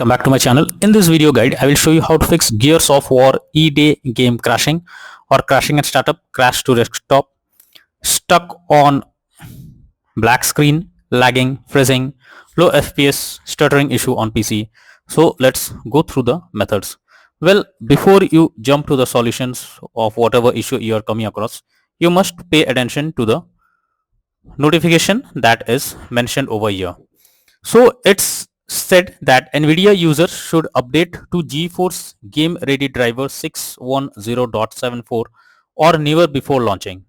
Welcome back to my channel. In this video guide, I will show you how to fix Gears of War E-Day game crashing or crashing at startup, crash to desktop, stuck on black screen, lagging, freezing, low FPS, stuttering issue on PC. So let's go through the methods. Well, before you jump to the solutions of whatever issue you are coming across, you must pay attention to the notification that is mentioned over here. So it's said that NVIDIA users should update to GeForce Game Ready Driver 610.74 or newer before launching.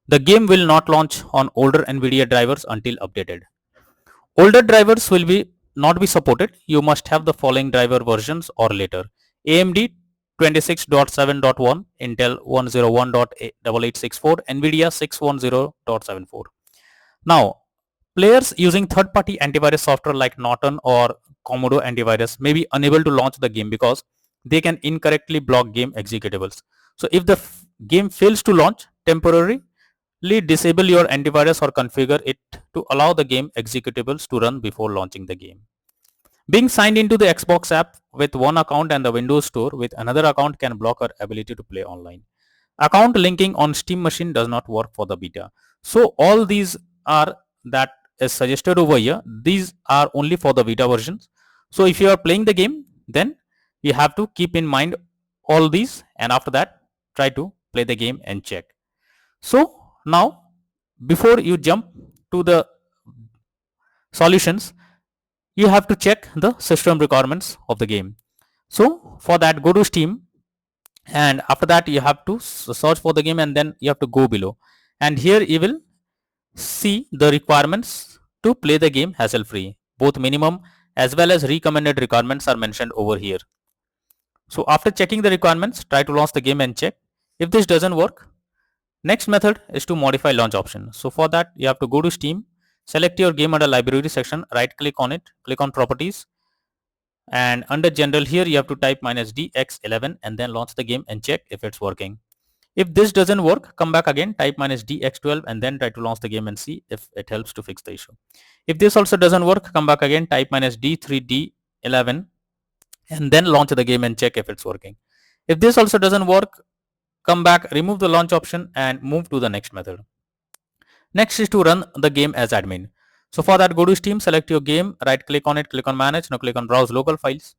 The game will not launch on older NVIDIA drivers until updated. Older drivers will not be supported. You must have the following driver versions or later. AMD 26.7.1, Intel 101.8864, NVIDIA 610.74. Now, players using third-party antivirus software like Norton or Komodo antivirus may be unable to launch the game because they can incorrectly block game executables. So if the game fails to launch, temporarily disable your antivirus or configure it to allow the game executables to run before launching the game. Being signed into the Xbox app with one account and the Windows Store with another account can block our ability to play online. Account linking on Steam machine does not work for the beta. So all these are that is suggested over here. These are only for the beta versions. So if you are playing the game, then you have to keep in mind all these, and after that try to play the game and check. So now before you jump to the solutions, you have to check the system requirements of the game. So for that, go to Steam, and after that you have to search for the game, and then you have to go below, and here you will see the requirements to play the game hassle free. Both minimum as well as recommended requirements are mentioned over here. So after checking the requirements, try to launch the game and check. If this doesn't work, next method is to modify launch option. So for that, you have to go to Steam, select your game under library section, right click on it, click on properties, and under general here you have to type -DX11 and then launch the game and check if it's working. If this doesn't work, come back again, type -DX12 and then try to launch the game and see if it helps to fix the issue. If this also doesn't work, come back again, type -D3D11 and then launch the game and check if it's working. If this also doesn't work, come back, remove the launch option and move to the next method. Next is to run the game as admin. So for that, go to Steam, select your game, right click on it, click on manage, now click on browse local files.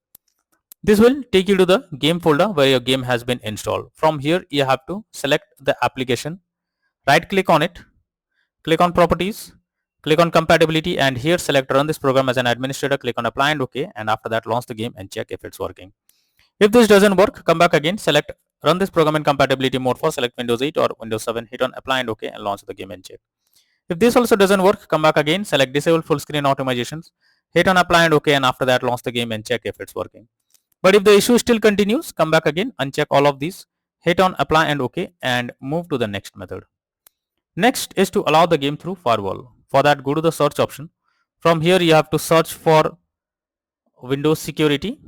This will take you to the game folder where your game has been installed. From here, you have to select the application, right click on it, click on properties, click on compatibility, and here select run this program as an administrator, click on apply and OK, and after that launch the game and check if it's working. If this doesn't work, come back again, select run this program in compatibility mode for select Windows 8 or Windows 7, hit on apply and OK and launch the game and check. If this also doesn't work, come back again, select disable full screen optimizations, hit on apply and OK, and after that launch the game and check if it's working. But if the issue still continues, come back again, uncheck all of these, hit on apply and OK and move to the next method. Next is to allow the game through firewall. For that, go to the search option. From here you have to search for Windows security.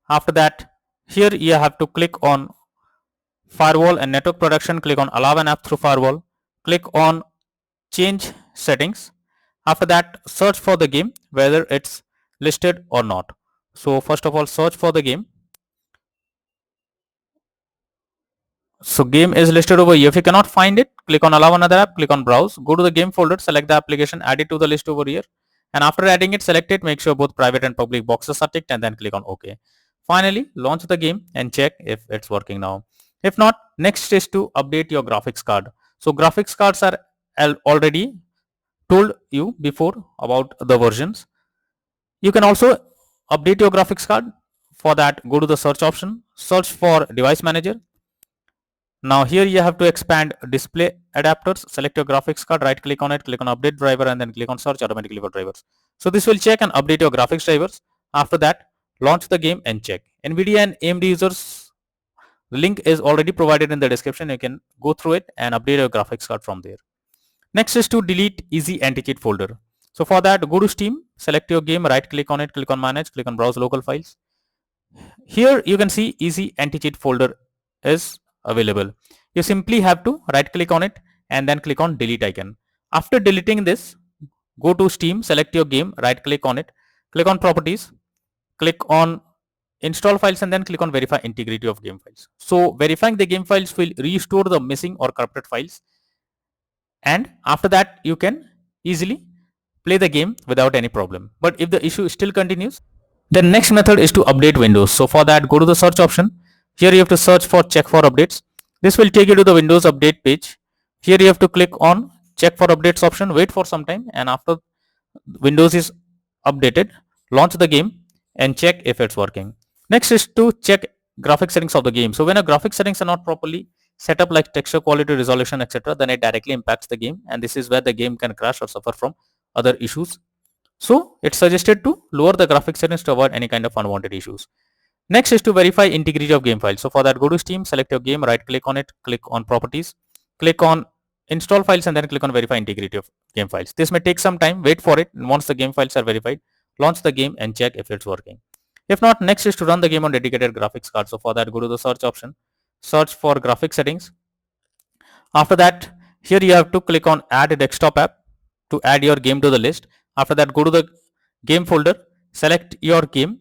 After that, here you have to click on firewall and network protection, click on allow an app through firewall, click on change settings. After that, search for the game whether it's listed or not. So first of all, search for the game. So game is listed over here. If you cannot find it, click on allow another app, click on browse, go to the game folder, select the application, add it to the list over here, and after adding it, select it, make sure both private and public boxes are ticked and then click on OK. Finally, launch the game and check if it's working now. If not, next is to update your graphics card. So graphics cards are already told you before about the versions. You can also update your graphics card. For that, go to the search option, search for device manager. Now here you have to expand display adapters, select your graphics card, right click on it, click on update driver and then click on search automatically for drivers. So this will check and update your graphics drivers. After that, launch the game and check. NVIDIA and AMD users, the link is already provided in the description. You can go through it and update your graphics card from there. Next is to delete easy anti-cheat folder. So for that, go to Steam, select your game, right click on it, click on manage, click on browse local files. Here you can see easy anti-cheat folder is available. You simply have to right click on it and then click on delete icon. After deleting this, go to Steam, select your game, right click on it, click on properties, click on install files and then click on verify integrity of game files. So verifying the game files will restore the missing or corrupted files, and after that you can easily play the game without any problem. But if the issue still continues, the next method is to update Windows. So for that, go to the search option. Here you have to search for check for updates. This will take you to the Windows update page. Here you have to click on check for updates option, wait for some time, and after Windows is updated, launch the game and check if it's working. Next is to check graphic settings of the game. So when a graphic settings are not properly set up, like texture quality, resolution, etc., then it directly impacts the game, and this is where the game can crash or suffer from other issues. So it's suggested to lower the graphic settings to avoid any kind of unwanted issues. Next is to verify integrity of game files. So for that, go to Steam, select your game, right click on it, click on properties, click on install files, and then click on verify integrity of game files. This may take some time, wait for it, and once the game files are verified, launch the game and check if it's working. If not, next is to run the game on dedicated graphics card. So for that, go to the search option, search for graphic settings. After that, here you have to click on add a desktop app to add your game to the list. After that, go to the game folder, select your game,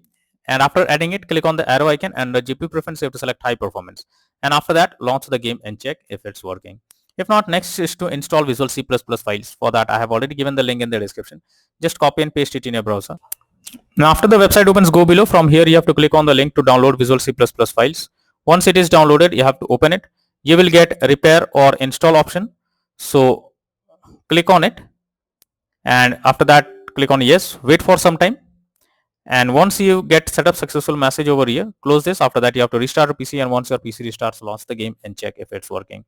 and after adding it, click on the arrow icon, and the GPU preference you have to select high performance, and after that launch the game and check if it's working. If not, next is to install Visual C++ files. For that, I have already given the link in the description. Just copy and paste it in your browser. Now after the website opens, go below. From here you have to click on the link to download Visual C++ files. Once it is downloaded, you have to open it. You will get repair or install option, so click on it, and after that click on yes, wait for some time, and once you get set up successful message over here, close this. After that you have to restart your PC, and once your PC restarts, launch the game and check if it's working.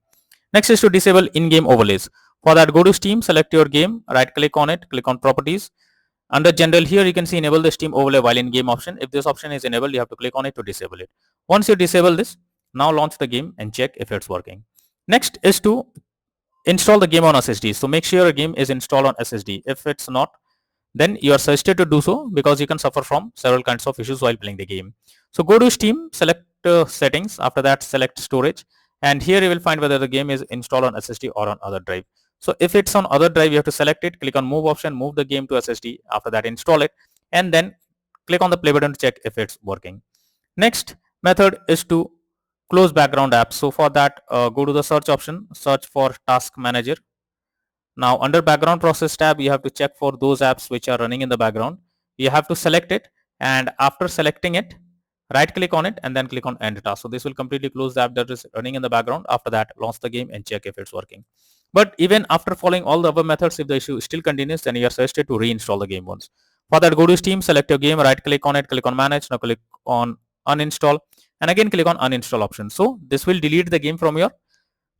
Next is to disable in-game overlays. For that, go to Steam, select your game, right click on it, click on properties. Under general, here you can see enable the Steam overlay while in game option. If this option is enabled, you have to click on it to disable it. Once you disable this, now launch the game and check if it's working. Next is to install the game on SSD. So make sure your game is installed on SSD. If it's not, then you are suggested to do so, because you can suffer from several kinds of issues while playing the game. So go to Steam, select settings, after that select storage, and here you will find whether the game is installed on SSD or on other drive. So if it's on other drive, you have to select it, click on move option, move the game to SSD, after that install it, and then click on the play button to check if it's working. Next method is to close background apps. So for that, go to the search option, search for task manager. Now under background process tab, you have to check for those apps which are running in the background. You have to select it, and after selecting it, right click on it and then click on end task. So this will completely close the app that is running in the background. After that, launch the game and check if it's working. But even after following all the above methods, if the issue still continues, then you are suggested to reinstall the game once. For that, go to Steam, select your game, right click on it, click on manage, now click on uninstall, and again click on uninstall option. So this will delete the game from your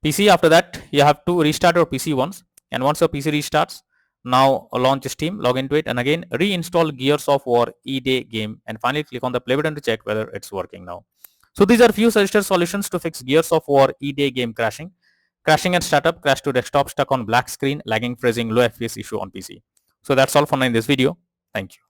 PC. After that, you have to restart your PC once, and once your PC restarts, now launch Steam, log into it, and again reinstall Gears of War E-Day game, and finally click on the play button to check whether it's working now. So these are few suggested solutions to fix Gears of War E-Day game crashing at startup, crash to desktop, stuck on black screen, lagging, freezing, low FPS issue on PC. So that's all for now in this video. Thank you.